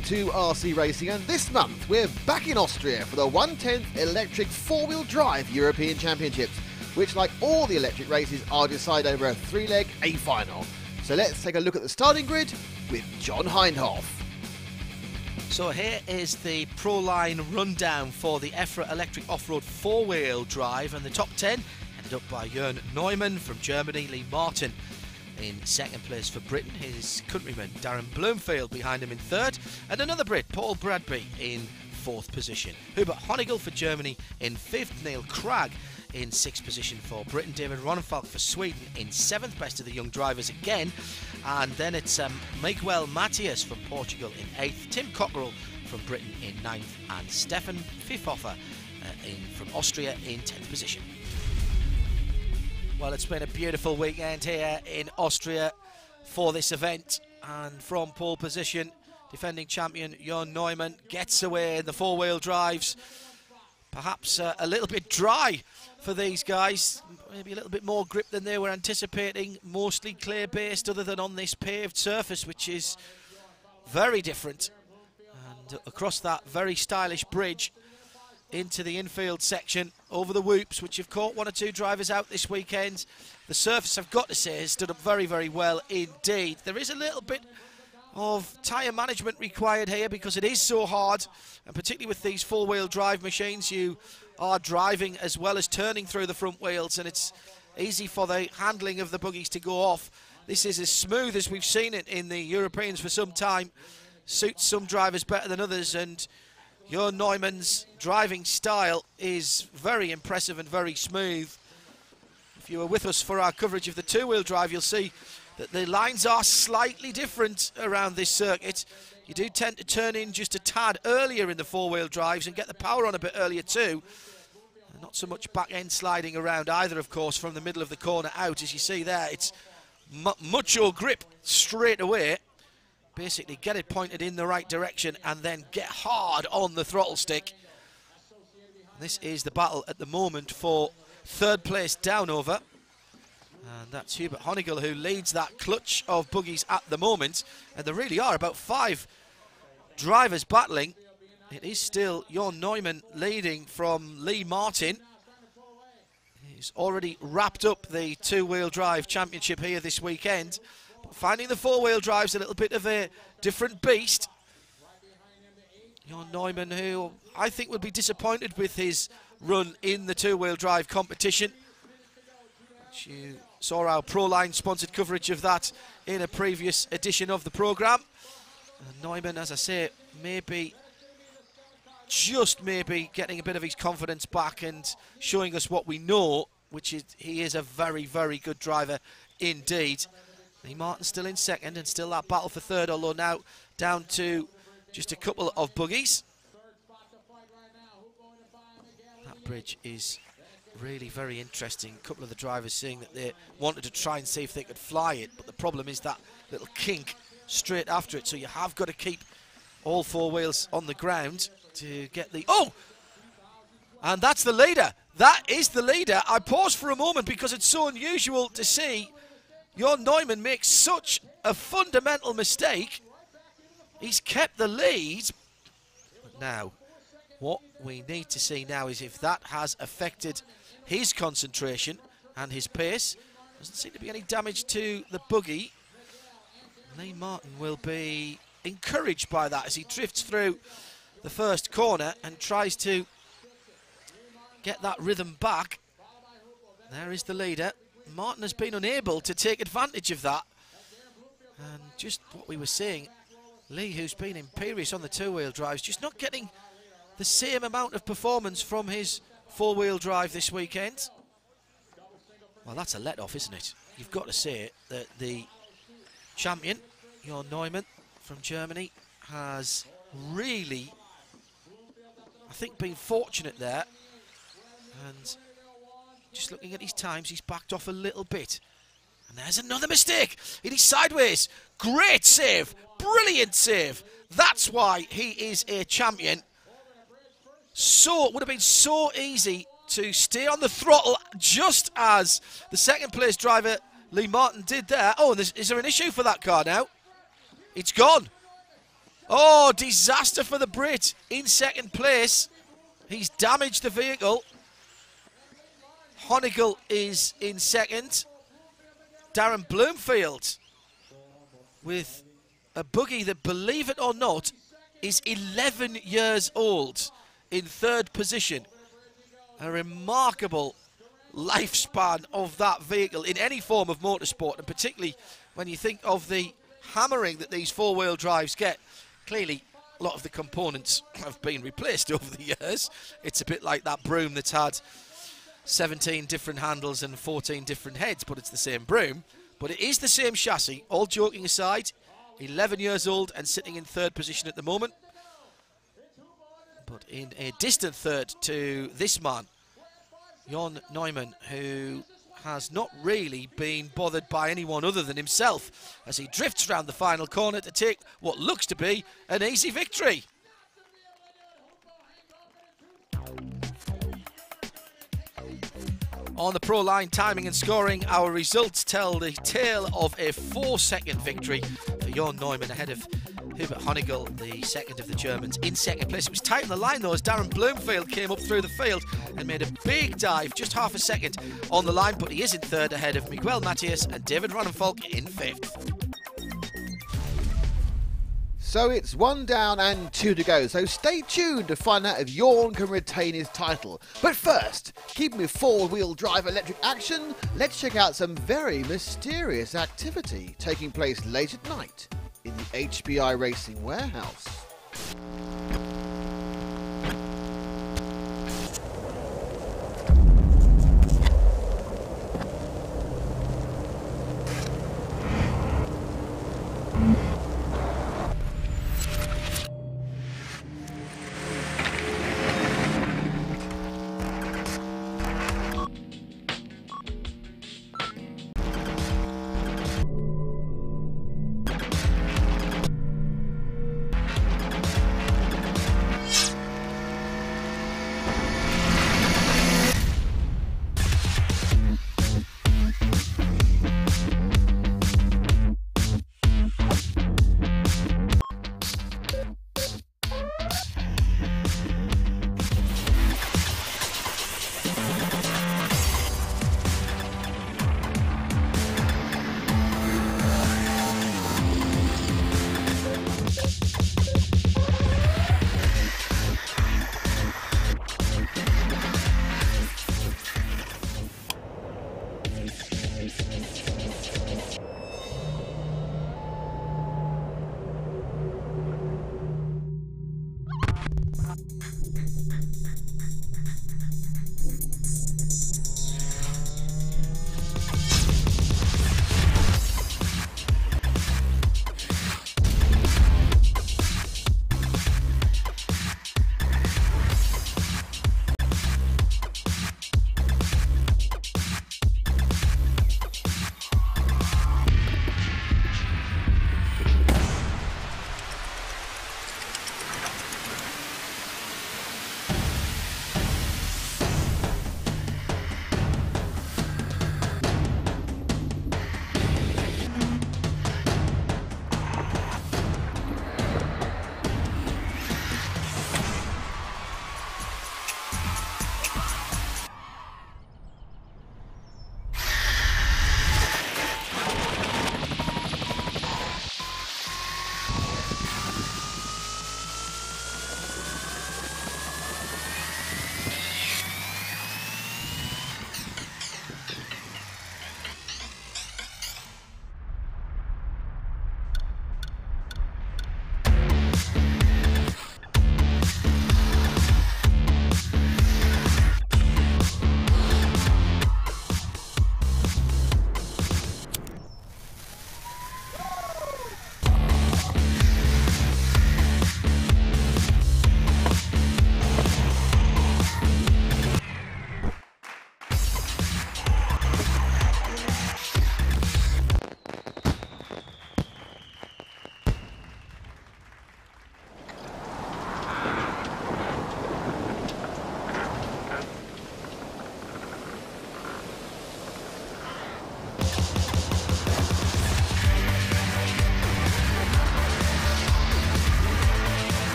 Welcome to RC Racing, and this month we're back in Austria for the 1/10th Electric 4-Wheel Drive European Championships, which, like all the electric races, are decided over a 3-leg A-final. So let's take a look at the starting grid with John Hindhoff. So here is the Pro Line rundown for the EFRA Electric Off-Road 4-Wheel Drive, and the top 10 ended up by Jorn Neuman from Germany, Lee Martin in second place for Britain, his countryman Darren Bloomfield behind him in third, and another Brit, Paul Bradby, in fourth position. Hubert Honeygel for Germany in fifth, Neil Cragg in sixth position for Britain, David Ronenfalk for Sweden in seventh, best of the young drivers again, and then it's Miguel Matias from Portugal in eighth, Tim Cockerell from Britain in ninth, and Stefan Pfifhofer from Austria in 10th position. Well, it's been a beautiful weekend here in Austria for this event, and from pole position, defending champion Jorn Neuman gets away in the 4-wheel drives. Perhaps a little bit dry for these guys, maybe a little bit more grip than they were anticipating, mostly clay-based other than on this paved surface, which is very different. And across that very stylish bridge into the infield section, over the whoops, which have caught one or two drivers out this weekend. The surface, I've got to say, has stood up very, very well indeed. There is a little bit of tyre management required here because it is so hard, and particularly with these 4-wheel drive machines, you are driving as well as turning through the front wheels, and it's easy for the handling of the buggies to go off. This is as smooth as we've seen it in the Europeans for some time. Suits some drivers better than others, and Jorn Neumann's driving style is very impressive and very smooth. If you were with us for our coverage of the 2-wheel drive, you'll see that the lines are slightly different around this circuit. You do tend to turn in just a tad earlier in the 4-wheel drives and get the power on a bit earlier too. Not so much back end sliding around either, of course, from the middle of the corner out. As you see there, it's mucho grip straight away. Basically get it pointed in the right direction and then get hard on the throttle stick. This is the battle at the moment for third place down over. And that's Hubert Honeygel who leads that clutch of buggies at the moment. And there really are about 5 drivers battling. It is still Jorn Neuman leading from Lee Martin. He's already wrapped up the 2-wheel drive championship here this weekend. But finding the 4-wheel drive's a little bit of a different beast. Jorn Neuman, who I think will be disappointed with his run in the 2-wheel drive competition. You saw our Pro Line sponsored coverage of that in a previous edition of the programme. Neumann, as I say, maybe, just maybe, getting a bit of his confidence back and showing us what we know, which is he is a very, very good driver indeed. Lee Martin still in second and still that battle for third, although now down to just a couple of buggies. That bridge is really very interesting. A couple of the drivers saying that they wanted to try and see if they could fly it, but the problem is that little kink straight after it, so you have got to keep all 4 wheels on the ground to get the... Oh! And that's the leader. That is the leader. I paused for a moment because it's so unusual to see Jorn Neuman makes such a fundamental mistake. He's kept the lead. But now, what we need to see now is if that has affected his concentration and his pace. Doesn't seem to be any damage to the buggy. Lee Martin will be encouraged by that as he drifts through the first corner and tries to get that rhythm back. There is the leader. Martin has been unable to take advantage of that, and just what we were saying, Lee, who's been imperious on the 2-wheel drives, just not getting the same amount of performance from his 4-wheel drive this weekend. Well, that's a let-off, isn't it? You've got to say that the champion, Jorn Neuman from Germany, has really, I think, been fortunate there, and just looking at his times, he's backed off a little bit. And there's another mistake. It is sideways. Great save. Brilliant save. That's why he is a champion. So, it would have been so easy to stay on the throttle just as the second place driver, Lee Martin, did there. Oh, is there an issue for that car now? It's gone. Oh, disaster for the Brit in second place. He's damaged the vehicle. Honeygall is in second. Darren Bloomfield with a buggy that, believe it or not, is 11 years old in third position. A remarkable lifespan of that vehicle in any form of motorsport, and particularly when you think of the hammering that these four-wheel drives get. Clearly, a lot of the components have been replaced over the years. It's a bit like that broom that's had 17 different handles and 14 different heads, but it's the same broom. But it is the same chassis, all joking aside. 11 years old and sitting in third position at the moment. But in a distant third to this man, Jorn Neuman, who has not really been bothered by anyone other than himself as he drifts around the final corner to take what looks to be an easy victory. On the Pro Line timing and scoring, our results tell the tale of a 4-second victory for Jorn Neuman ahead of Hubert Honeygall, the second of the Germans, in second place. It was tight on the line though as Darren Bloomfield came up through the field and made a big dive, just half a second on the line, but he is in third ahead of Miguel Matias and David Ronnenfalk in fifth. So it's 1 down and 2 to go, so stay tuned to find out if Jorn can retain his title. But first, keeping with four-wheel drive electric action, let's check out some very mysterious activity taking place late at night in the HBI Racing warehouse.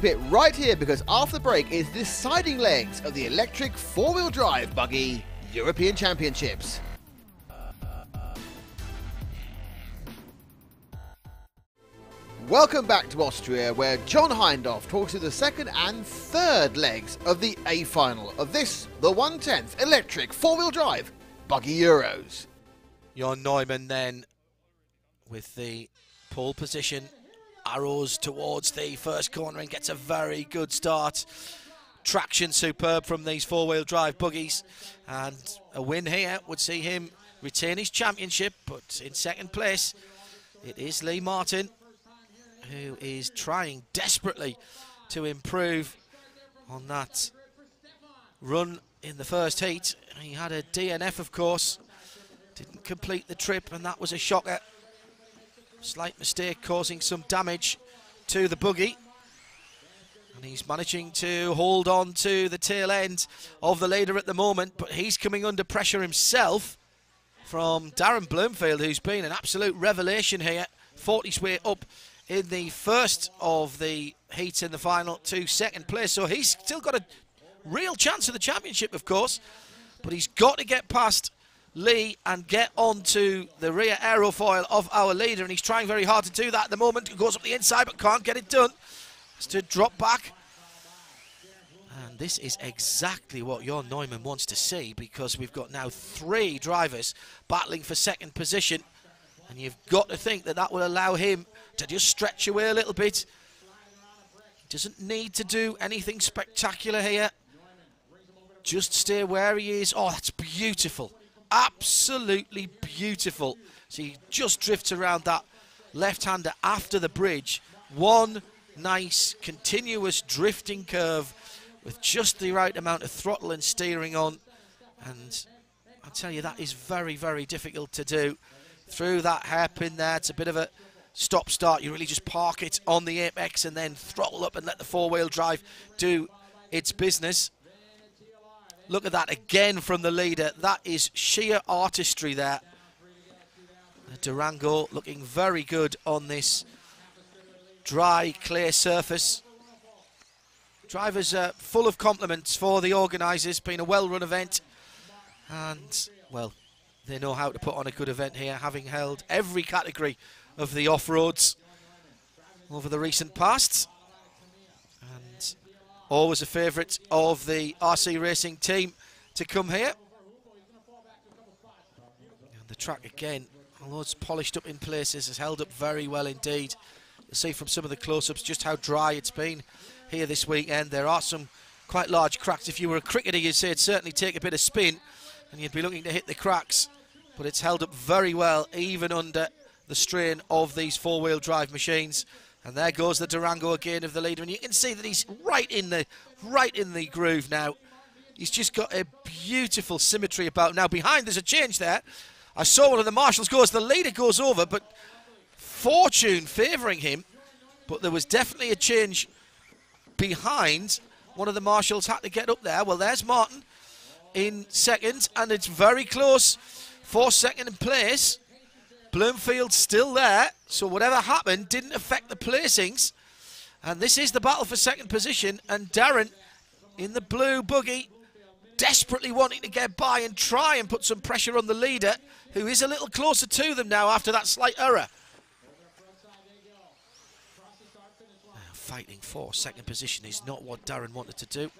keep it right here because after the break is deciding legs of the electric four-wheel drive buggy European Championships. Welcome back to Austria, where John Hindhoff talks to the second and third legs of the A final of this, the 1/10th electric four-wheel drive buggy Euros. Jorn Neuman then with the pole position, arrows towards the first corner and gets a very good start. Traction superb from these four-wheel drive buggies, and a win here would see him retain his championship. But in second place it is Lee Martin, who is trying desperately to improve on that run in the first heat. He had a DNF, of course, didn't complete the trip, and that was a shocker. Slight mistake causing some damage to the buggy, and he's managing to hold on to the tail end of the leader at the moment, but he's coming under pressure himself from Darren Bloomfield, who's been an absolute revelation here. Fought his way up in the first of the heats in the final to second place, so he's still got a real chance of the championship, of course, but he's got to get past Lee and get onto the rear aerofoil of our leader, and he's trying very hard to do that at the moment. He goes up the inside but can't get it done. Has to drop back, and this is exactly what Jorn Neuman wants to see, because we've got now 3 drivers battling for second position, and you've got to think that that will allow him to just stretch away a little bit. He doesn't need to do anything spectacular here. Just stay where he is. Oh, that's beautiful. Absolutely beautiful. So he just drifts around that left-hander after the bridge. One nice, continuous drifting curve with just the right amount of throttle and steering on. And I'll tell you, that is very, very difficult to do. Through that hairpin there, it's a bit of a stop-start. You really just park it on the apex and then throttle up and let the four-wheel drive do its business. Look at that again from the leader. That is sheer artistry there. Durango looking very good on this dry, clear surface. Drivers are full of compliments for the organisers. Been a well-run event. And, well, they know how to put on a good event here, having held every category of the off-roads over the recent past. And always a favourite of the RC Racing team to come here. And the track again, although it's polished up in places, has held up very well indeed. You'll see from some of the close-ups just how dry it's been here this weekend. There are some quite large cracks. If you were a cricketer, you'd say it'd certainly take a bit of spin and you'd be looking to hit the cracks, but it's held up very well even under the strain of these four-wheel drive machines. And there goes the Durango again of the leader, and you can see that he's right in the groove now. He's just got a beautiful symmetry about. Now behind there's a change there. I saw one of the marshals go as the leader goes over, but fortune favouring him. But there was definitely a change behind. One of the marshals had to get up there. Well, there's Martin in second, and it's very close for second in place. Bloomfield still there, so whatever happened didn't affect the placings. And this is the battle for second position, and Darren in the blue buggy desperately wanting to get by and try and put some pressure on the leader, who is a little closer to them now after that slight error. Now, fighting for second position is not what Darren wanted to do.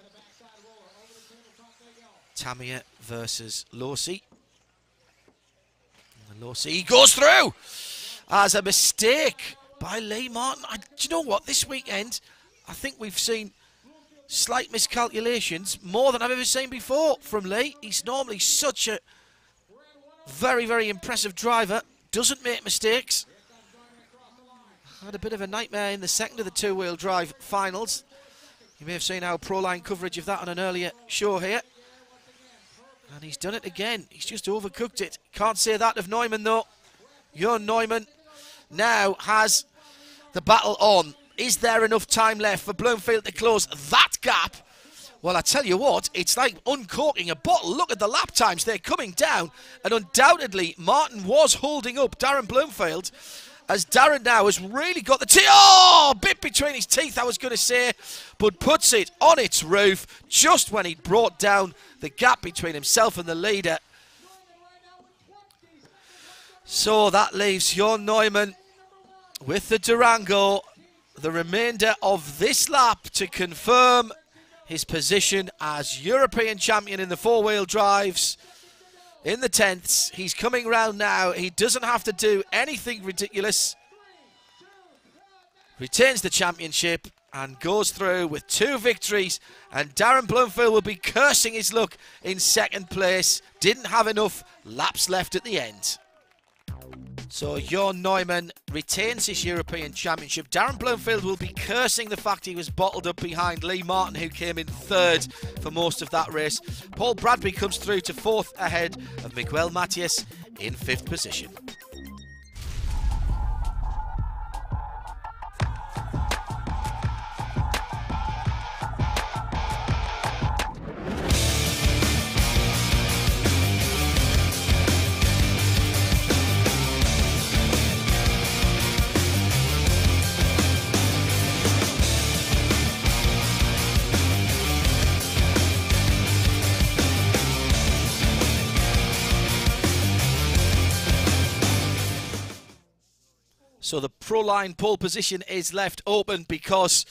Tamiya versus Losey. Losey goes through as a mistake by Lee Martin. Do you know what? This weekend, I think we've seen slight miscalculations, more than I've ever seen before from Lee. He's normally such a very, very impressive driver. Doesn't make mistakes. Had a bit of a nightmare in the second of the two-wheel drive finals. You may have seen our Proline coverage of that on an earlier show here. And he's done it again. He's just overcooked it. Can't say that of Neumann, though. Jorn Neumann now has the battle on. Is there enough time left for Bloomfield to close that gap? Well, I tell you what, it's like uncorking a bottle. Look at the lap times. They're coming down. And undoubtedly, Martin was holding up Darren Bloomfield. as Darren now has really got the oh, bit between his teeth, I was going to say, but puts it on its roof just when he brought down the gap between himself and the leader. So that leaves Jorn Neuman with the Durango, the remainder of this lap to confirm his position as European champion in the four-wheel drives. In the 10ths, he's coming round now. He doesn't have to do anything ridiculous. Retains the championship and goes through with 2 victories. And Darren Bloomfield will be cursing his luck in second place. Didn't have enough laps left at the end. So Jorn Neuman retains his European Championship. Darren Bloomfield will be cursing the fact he was bottled up behind Lee Martin, who came in 3rd for most of that race. Paul Bradbury comes through to 4th ahead of Miguel Matias in 5th position. So the Proline pole position is left open because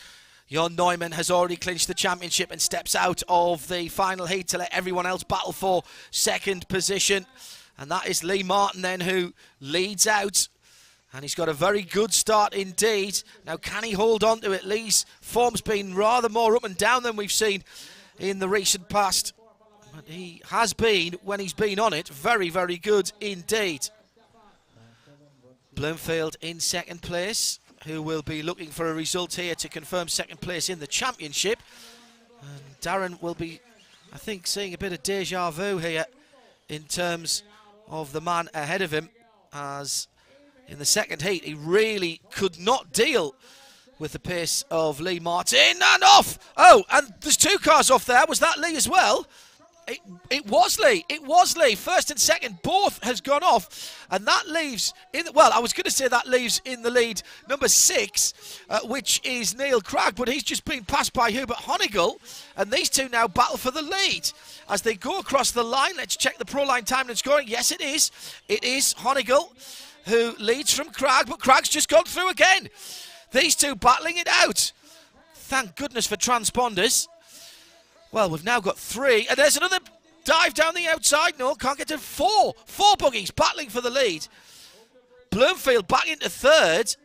Jorn Neuman has already clinched the championship and steps out of the final heat to let everyone else battle for second position. And that is Lee Martin then, who leads out. And he's got a very good start indeed. Now, can he hold on to it? Lee's form's been rather more up and down than we've seen in the recent past. But he has been, when he's been on it, very, very good indeed. Bloomfield in second place, who will be looking for a result here to confirm second place in the championship. And Darren will be, I think, seeing a bit of deja vu here in terms of the man ahead of him, as in the second heat he really could not deal with the pace of Lee Martin. And off! Oh, and there's 2 cars off there. Was that Lee as well? It was Lee. It was Lee. First and second, both has gone off. And that leaves, well, I was going to say that leaves in the lead number 6, which is Neil Cragg, but he's just been passed by Hubert Honeygall. And these two now battle for the lead as they go across the line. Let's check the Proline time and scoring. Yes, it is. It is Honeygall who leads from Cragg, but Cragg's just gone through again. These two battling it out. Thank goodness for transponders. Well, we've now got 3, and there's another dive down the outside. No, can't get to 4. 4 buggies battling for the lead. Bloomfield back into 3rd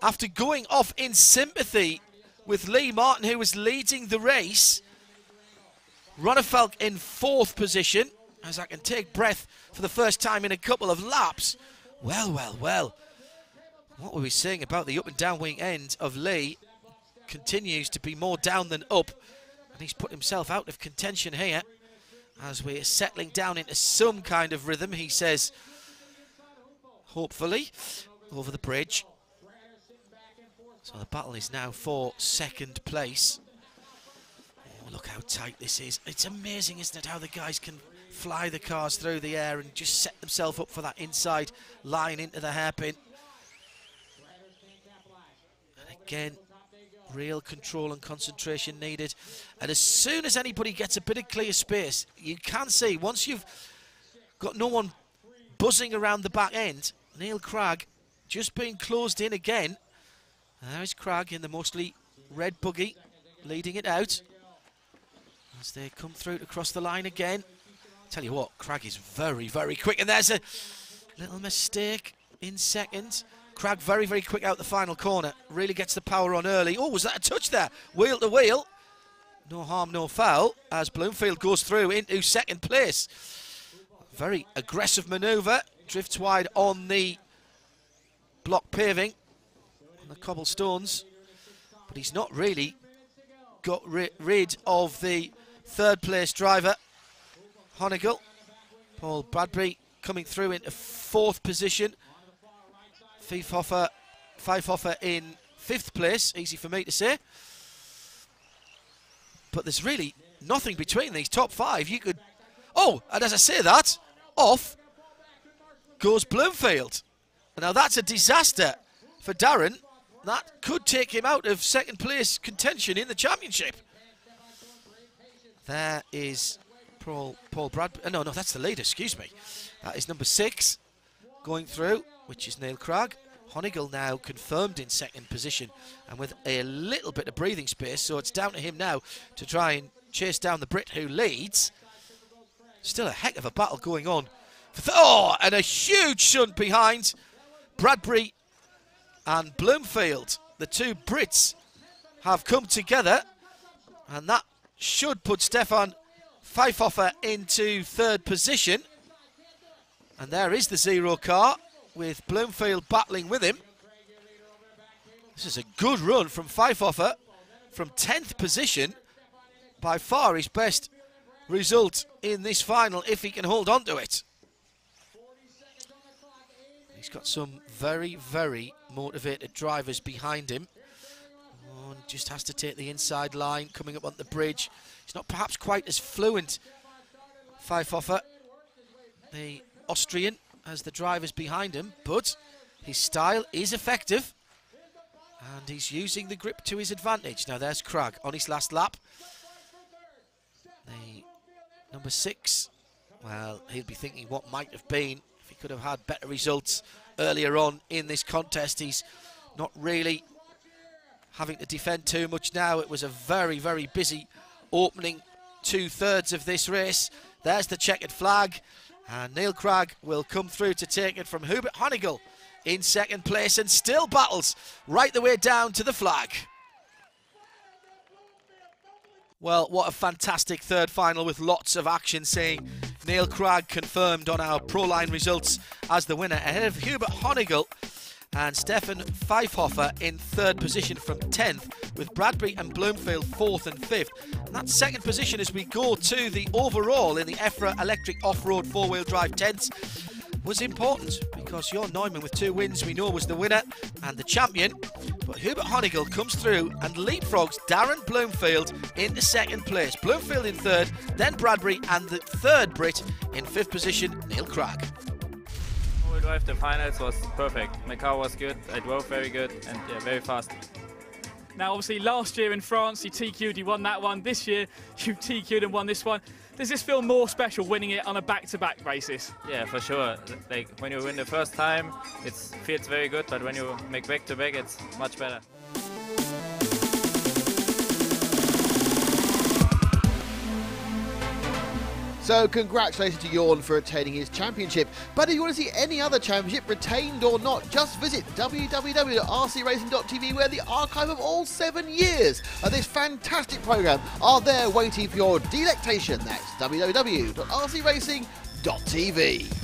after going off in sympathy with Lee Martin, who was leading the race. Ronnefalk in 4th position, as I can take breath for the first time in a couple of laps. Well, well, well. What were we saying about the up and down wing end of Lee? Continues to be more down than up. And he's put himself out of contention here as we're settling down into some kind of rhythm, he says, hopefully, over the bridge. So the battle is now for second place. Oh, look how tight this is. It's amazing, isn't it, how the guys can fly the cars through the air and just set themselves up for that inside line into the hairpin. And again, real control and concentration needed. And as soon as anybody gets a bit of clear space, you can see, once you've got no one buzzing around the back end, Neil Cragg just being closed in again. And there is Cragg in the mostly red buggy, leading it out as they come through to cross the line again. Tell you what, Cragg is very, very quick. And there's a little mistake in second. Cragg very, very quick out the final corner. Really gets the power on early. Oh, was that a touch there? Wheel to wheel. No harm, no foul, as Bloomfield goes through into second place. Very aggressive manoeuvre. Drifts wide on the block paving, on the cobblestones. But he's not really got rid of the 3rd place driver, Honeygall. Paul Bradbury coming through into 4th position. Pfeifhofer in 5th place, easy for me to say. But there's really nothing between these top 5. You could... Oh, and as I say that, off goes Bloomfield. Now that's a disaster for Darren. That could take him out of second place contention in the championship. There is Paul Bradbury. No, that's the leader, excuse me. That is number 6 going through, which is Neil Cragg. Honeygall now confirmed in second position and with a little bit of breathing space, so it's down to him now to try and chase down the Brit who leads. Still a heck of a battle going on. And a huge shunt behind Bradbury and Bloomfield. The two Brits have come together, and that should put Stefan Pfeifhofer into third position. And there is the 0 car with Bloomfield battling with him. This is a good run from Pfeifhofer from 10th position. By far his best result in this final if he can hold on to it. He's got some very, very motivated drivers behind him. Oh, just has to take the inside line, coming up on the bridge. He's not perhaps quite as fluent, Pfeifhofer, the Austrian, as the drivers behind him, but his style is effective and he's using the grip to his advantage. Now there's Cragg on his last lap. The number 6, well, he'll be thinking what might have been if he could have had better results earlier on in this contest. He's not really having to defend too much now. It was a very, very busy opening 2/3 of this race. There's the checkered flag, and Neil Cragg will come through to take it from Hubert Honeygall in second place, and still battles right the way down to the flag. Well, what a fantastic third final with lots of action, seeing Neil Cragg confirmed on our Proline results as the winner, ahead of Hubert Honeygall and Stefan Pfeifhofer in third position from 10th, with Bradbury and Bloomfield 4th and 5th. And that second position as we go to the overall in the EFRA Electric Off-Road 4-Wheel Drive tents was important, because Jorn Neuman with 2 wins we know was the winner and the champion. But Hubert Honeygall comes through and leapfrogs Darren Bloomfield into second place. Bloomfield in third, then Bradbury, and the third Brit in 5th position, Neil Cragg. All-wheel drive, the finals was perfect. My car was good, I drove very good, and yeah, very fast. Now obviously last year in France you TQ'd, you won that one. This year you TQ'd and won this one. Does this feel more special winning it on a back-to-back basis? Yeah, for sure. Like when you win the first time, it feels very good, but when you make back-to-back, it's much better. So congratulations to Jorn for attaining his championship. But if you want to see any other championship, retained or not, just visit www.rcracing.tv, where the archive of all 7 years of this fantastic programme are there waiting for your delectation. That's www.rcracing.tv.